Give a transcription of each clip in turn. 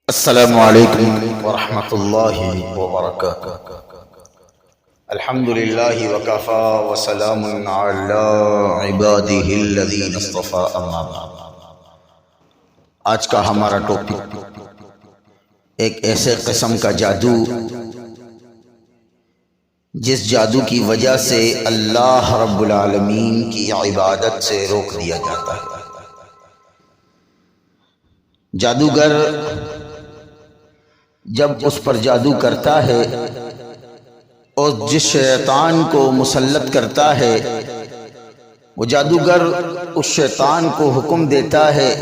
السلام عليكم ورحمة الله وبركاته. الحمد لله وكفى وسلام على عباده الذين اصطفى أما بعد. آج کا ہمارا ٹاپک ایک ایسے قسم کا جادو جس جادو کی وجہ سے اللہ رب العالمین کی عبادت سے روک دیا جاتا ہے. جادوگر جب اس پر جادو کرتا ہے اور جس شیطان کو مسلط کرتا ہے وہ جادوگر اس شیطان کو حکم دیتا ہے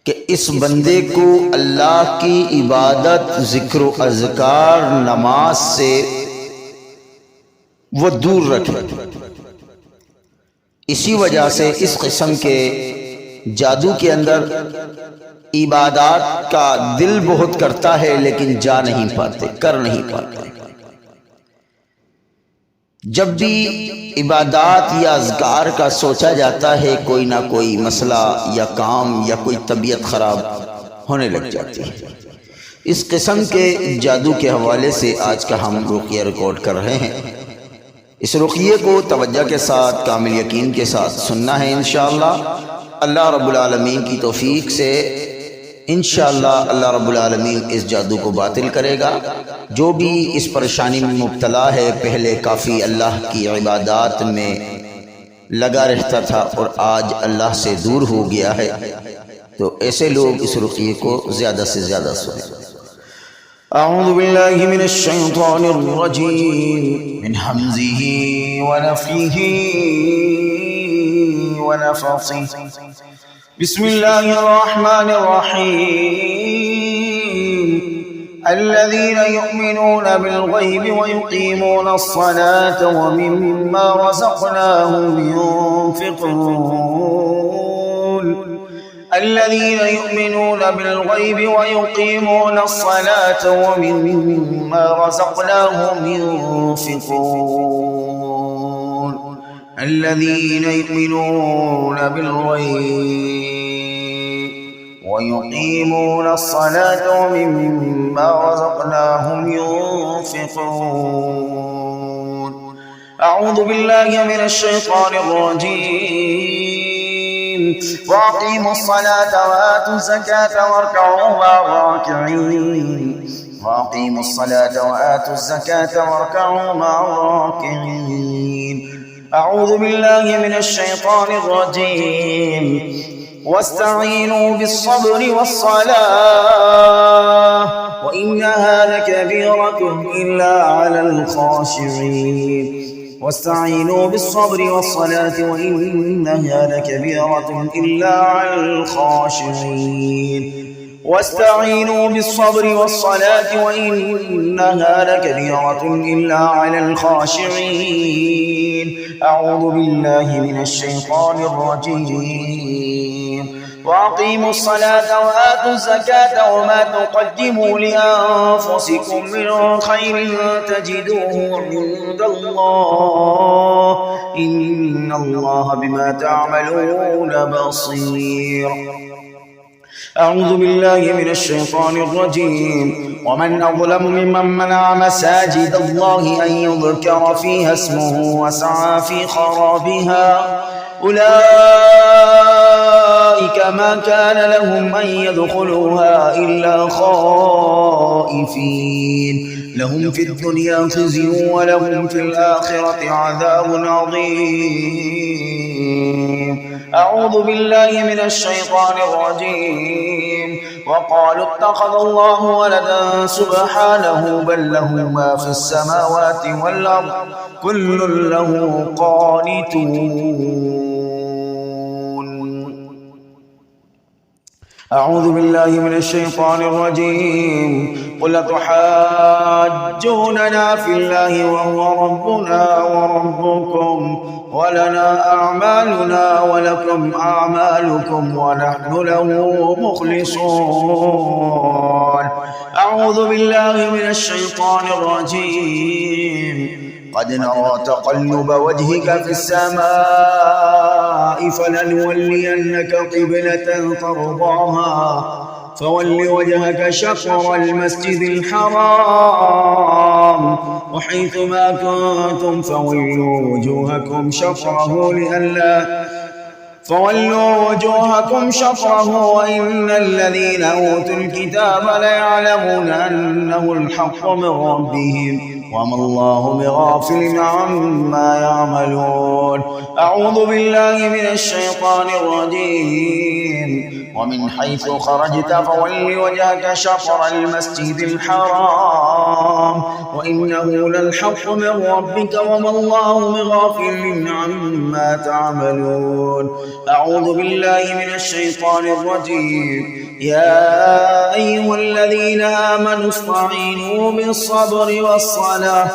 کہ اس بندے کو اللہ کی عبادت، ذکر و اذکار، نماز سے وہ دور رکھے. اسی وجہ سے اس قسم کے جادو کے اندر عبادات کا دل بہت کرتا ہے لیکن جا نہیں پاتے، کر نہیں پاتے. جب بھی عبادات یا اذکار کا سوچا جاتا ہے کوئی نہ کوئی مسئلہ یا کام یا کوئی طبیعت خراب ہونے لگ جاتی ہے. اس قسم کے جادو کے حوالے سے آج کا ہم رقیہ ریکارڈ کر رہے ہیں. اس رقیے کو توجہ کے ساتھ، کامل یقین کے ساتھ سننا ہے. انشاءاللہ اللہ رب العالمین کی توفیق سے انشاءاللہ اللہ رب العالمین اس جادو کو باطل کرے گا. جو بھی اس پریشانی میں مبتلا ہے، پہلے کافی اللہ کی عبادات میں لگا رہتا تھا اور آج اللہ سے دور ہو گیا ہے، تو ایسے لوگ اس رقیے کو زیادہ سے زیادہ سنیں. اعوذ باللہ من الشیطان الرجیم من حمزہ ونفخہ ونفثہ. بسم اللہ الرحمن الرحیم. الذین یؤمنون بالغیب ویقیمون الصلاة ومما رزقناهم ينفقون. الذین یؤمنون بالغیب ویقیمون الصلاة ومما رزقناهم ينفقون. الذين يؤمنون بالغيب ويقيمون الصلاة ومما رزقناهم ينفقون. أعوذ بالله من الشيطان الرجيم. وأقيموا الصلاة وآتوا الزكاة واركعوا مع الراكعين. وأقيموا الصلاة وآتوا الزكاة واركعوا مع الراكعين. أعوذ بالله من الشيطان الرجيم. واستعينوا بالصبر والصلاة وإنها لكبيرة إلا على الخاشعين. واستعينوا بالصبر والصلاة وإنها لكبيرة إلا على الخاشعين. واستعينوا بالصبر والصلاة وإنها لكبيرة إلا على الخاشعين. أعوذ بالله من الشيطان الرجيم. وأقيموا الصلاة وآتوا الزكاة وما تقدموا لأنفسكم من خير تجدوه عند الله إن الله بما تعملون بصير. أعوذ بالله من الشيطان الرجيم. ومن أظلم ممن منع مساجد الله أن يذكر فيها اسمه وسعى في خرابها أولئك ما كان لهم أن يدخلوها إلا خائفين. لهم في الدنيا خزي ولهم في الآخرة عذاب عظيم. أعوذ بالله من الشيطان الرجيم. وقالوا اتخذ الله ولدا سبحانه بل له ما في السماوات والأرض كل له قانتون. أعوذ بالله من الشيطان الرجيم. قل تحاجوننا في الله وهو ربنا وربكم ولنا أعمالنا ولكم أعمالكم ونحن له مخلصون. أعوذ بالله من الشيطان الرجيم. قد نرى تقلب وجهك في السماء فلنولينك قبلة ترضاها فول وجهك شطر المسجد الحرام وحيث ما كنتم فولوا وجوهكم شطره وإن الذين أوتوا الكتاب ليعلمون أنه الحق من ربهم وما الله بغافل عما يعملون. أعوذ بالله من الشيطان الرجيم. ومن حيث خرجت فول وجهك شطر المسجد الحرام وإنه للحق من ربك وما الله بغافل عما تعملون. أعوذ بالله من الشيطان الرجيم. يا أيها الذين آمنوا استعينوا بالصبر والصلاة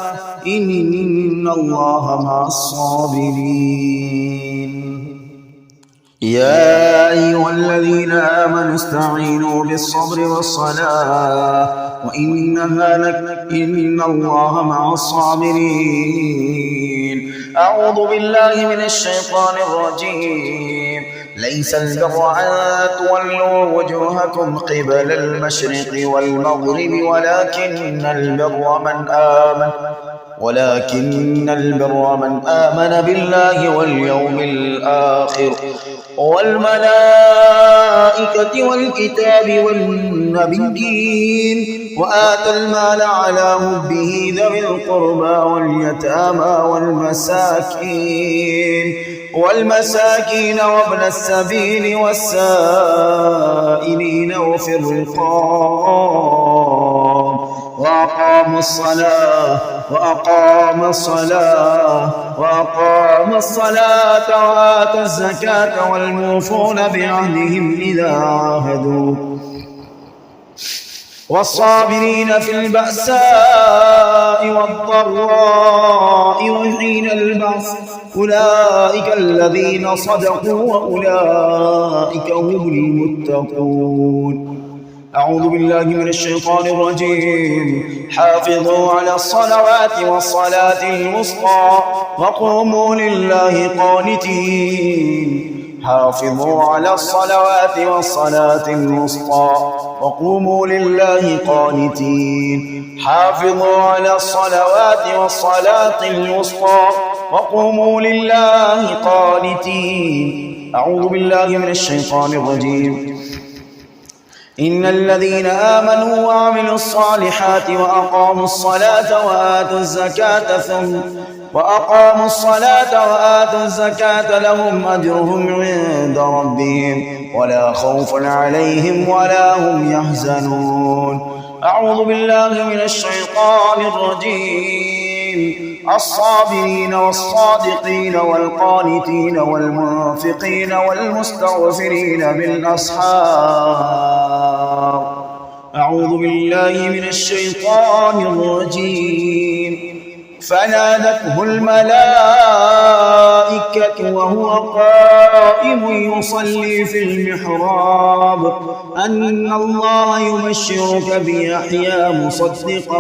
إن الله مع الصابرين. يا أيها الذين آمنوا استعينوا بالصبر والصلاة إن الله مع الصابرين. أعوذ بالله من الشيطان الرجيم. ليس البر أن تولوا وجوهكم قبل المشرق والمغرب ولكن البر من آمن بالله واليوم الآخر والملائكة والكتاب والنبيين وآتى المال على حبه ذوي القربى واليتامى والمساكين وابن السبيل والسائلين وفي الرقاب وأقام الصلاة وآتى الزكاة والموفون بعهدهم إذا عاهدوا والصابرين في البأساء والضراء وحين البأس أولئك الذين صدقوا وأولئك هم المتقون. أعوذ بالله من الشيطان الرجيم. حافظوا على الصلوات والصلاة الوسطى وقوموا لله قانتين. حافظوا على الصلوات والصلاة الوسطى وقوموا لله قانتين. حافظوا على الصلوات والصلاة الوسطى وقوموا لله قانتين. أعوذ بالله من الشيطان الرجيم. إن الذين آمنوا وعملوا الصالحات وأقاموا الصلاة وآتوا الزكاة لهم أجرهم عند ربهم ولا خوف عليهم ولا هم يحزنون. أعوذ بالله من الشيطان الرجيم. الصابرين والصادقين والقانتين والمنفقين والمستغفرين بالأسحار. أعوذ بالله من الشيطان الرجيم. فنادته الملائكة وهو قائم يصلي في المحراب أن الله يبشرك بيحيى مصدقا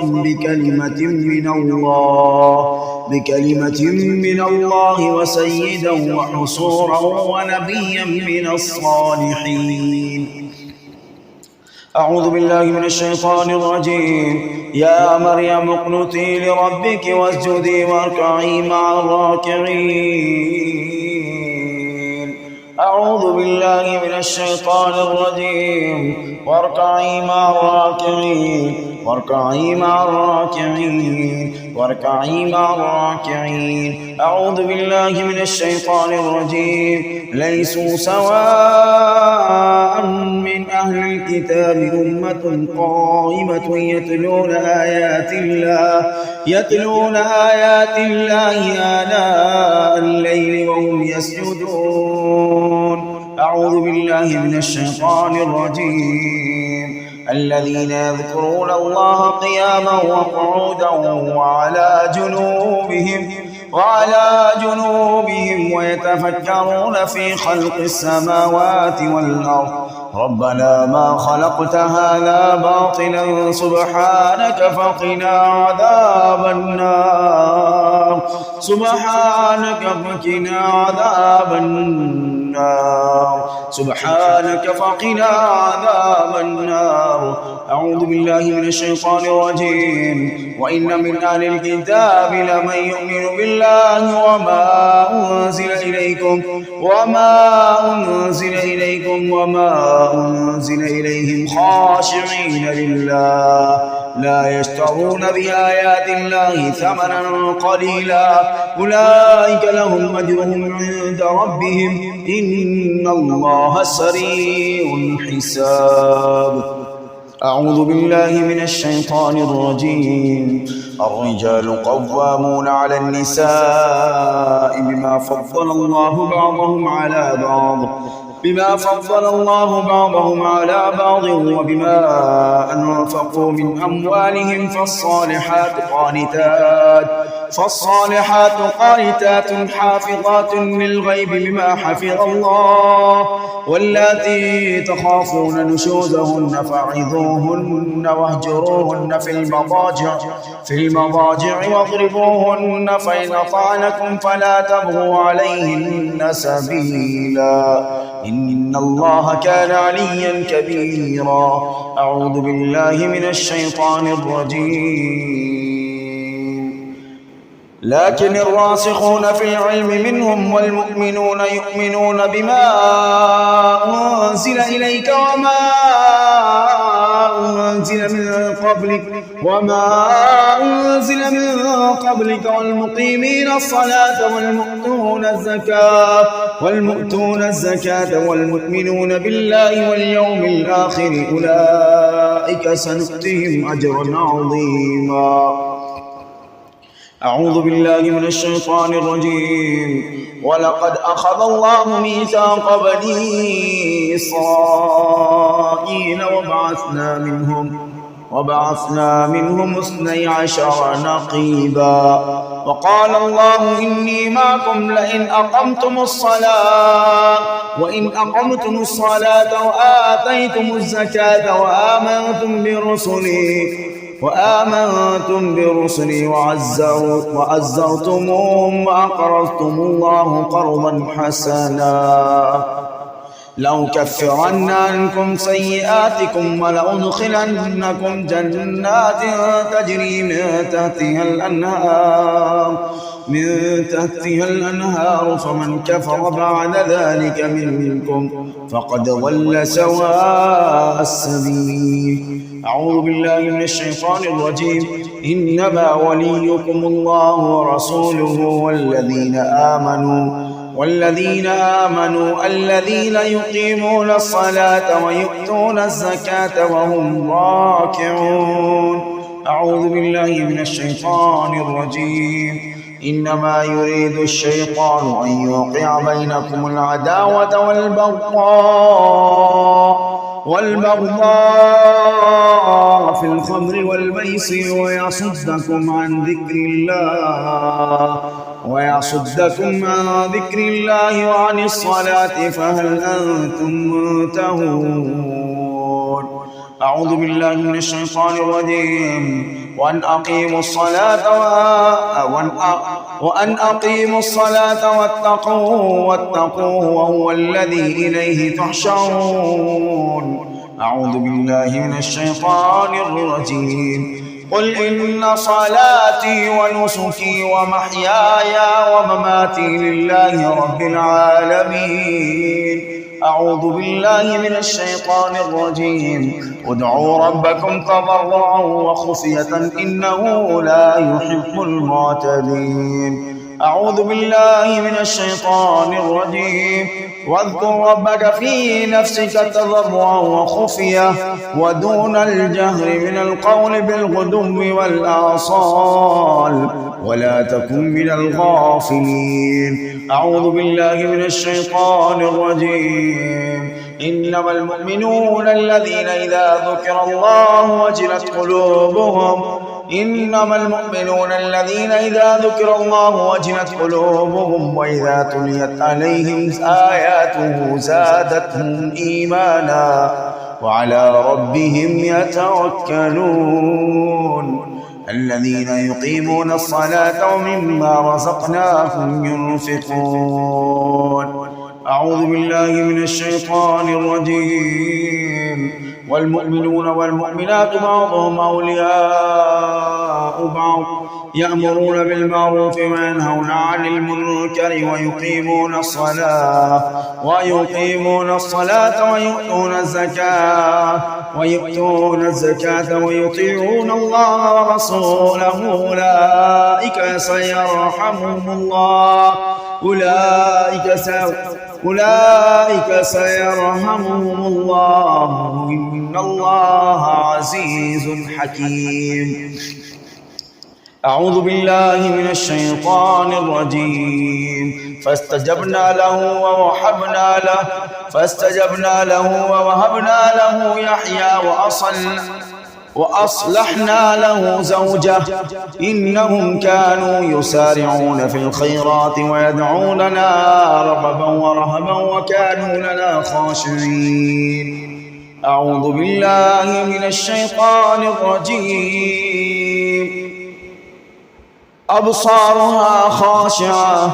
بكلمة من الله وسيدا وحصورا ونبيا من الصالحين. أعوذ بالله من الشيطان الرجيم. يا مريم اقنتي لربك واسجدي واركعي مع الراكعين. أعوذ بالله من الشيطان الرجيم. واركعي مع الراكعين. أعوذ بالله من الشيطان الرجيم. ليسوا سواء من أهل الكتاب أمة قائمة يتلون آيات الله آناء الليل وهم يسجدون. أعوذ بالله من الشيطان الرجيم. الذين يذكرون الله قياما وقعودا وعلى جنوبهم ويتفكرون في خلق السماوات والأرض ربنا ما خلقت هذا باطلا سبحانك فقنا عذاب النار. النار سبحانك فقنا عذاب النار. أعوذ بالله من الشيطان الرجيم. وإن من أهل الكتاب لمن يؤمن بالله وما أنزل إليكم وما أنزل إليهم خاشعين لله لا يشترون بآيات الله ثمنا قليلا أولئك لهم أجرهم عند ربهم إن الله سريع الحساب. أعوذ بالله من الشيطان الرجيم. الرجال قوامون على النساء بما فضل الله بعضهم على بعض وبما أنفقوا من أموالهم فالصالحات قانتات حافظات للغيب بما حفظ الله واللاتي تخافون نشوزهن فعظوهن واهجروهن في المضاجع واضربوهن فإن أطعنكم فلا تبغوا عليهن سبيلا إن الله كان عليا كبيرا. أعوذ بالله من الشيطان الرجيم. لكن الراسخون في العلم منهم والمؤمنون يؤمنون بما أنزل إليك وما أنزل من قبلك والمقيمين الصلاة والمؤتون الزكاة والمؤمنون بالله واليوم الآخر أولئك سنؤتيهم أجرا عظيما. أعوذ بالله من الشيطان الرجيم. ولقد أخذ الله ميثاق بني إسرائيل وبعثنا منهم 12 نقيبا وقال الله إني معكم لئن أقمتم الصلاة وآتيتم الزكاة وآمنتم برسلي وعزرتموهم وأقرضتم الله قرضا حسنا لأكفرن عنكم سيئاتكم ولأدخلنكم جنات تجري من تحتها الأنهار فمن كفر بعد ذلك منكم فقد ضل سواء السبيل. أعوذ بالله من الشيطان الرجيم. إنما وليكم الله ورسوله والذين آمنوا الذين يقيمون الصلاة ويؤتون الزكاة وهم راكعون. أعوذ بالله من الشيطان الرجيم. إنما يريد الشيطان أن يوقع بينكم العداوة والبغضاء في الخمر والميسر ويصدكم عن ذكر الله وعن الصلاة فهل أنتم منتهون. أعوذ بالله من الشيطان الرجيم. وأن أقيموا الصلاة واتقوه وهو الذي إليه تحشرون. أعوذ بالله من الشيطان الرجيم. قل إن صلاتي ونسكي ومحياي ومماتي لله رب العالمين. أعوذ بالله من الشيطان الرجيم. ادعوا ربكم تضرعا وخفية إنه لا يحب المعتدين. أعوذ بالله من الشيطان الرجيم. واذكر ربك في نفسك تضرعا وخفية ودون الجهر من القول بالغدو والآصال ولا تكن من الغافلين. أعوذ بالله من الشيطان الرجيم. إنما المؤمنون الذين إذا ذكر الله وجلت قلوبهم وإذا تليت عليهم آياته زادتهم إيمانا وعلى ربهم يتوكلون. الذين يقيمون الصلاة ومما رزقناهم ينفقون. أعوذ بالله من الشيطان الرجيم والمؤمنون والمؤمنات بعضهم أولياء بعض يأمرون بالمعروف وينهون عن المنكر ويقيمون الصلاة ويؤتون الزكاة ويطيعون الله ورسوله أولئك سيرحمهم الله إن الله عزيز حكيم. أعوذ بالله من الشيطان الرجيم فاستجبنا له ووهبنا له يحيى وأصلحنا له زوجه إنهم كانوا يسارعون في الخيرات ويدعوننا رغبا ورهبا وكانوا لنا خاشعين. أعوذ بالله من الشيطان الرجيم أبصارها خاشعة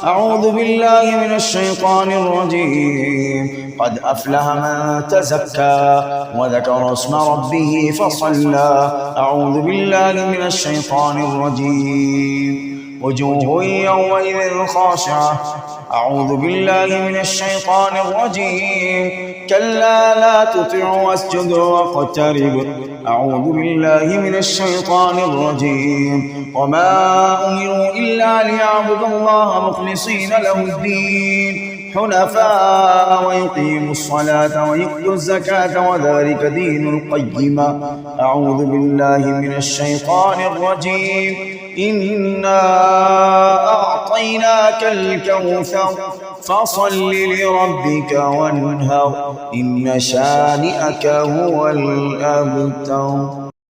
أعوذ بالله من الشيطان الرجيم قد أفلح من تزكى وذكر اسم ربه فصلى. أعوذ بالله من الشيطان الرجيم وجوه يومئذ خاشعة. أعوذ بالله من الشيطان الرجيم كلا لا تطع واسجد واقترب. أعوذ بالله من الشيطان الرجيم وما أمروا إلا ليعبدوا الله مخلصين له الدين حنفاء ويقيموا الصلاة ويؤتوا الزكاة وذلك دين القيمة. أعوذ بالله من الشيطان الرجيم إنا أعطيناك الكوثر فصل لربك وانهر إن شانئك هو الأبتر.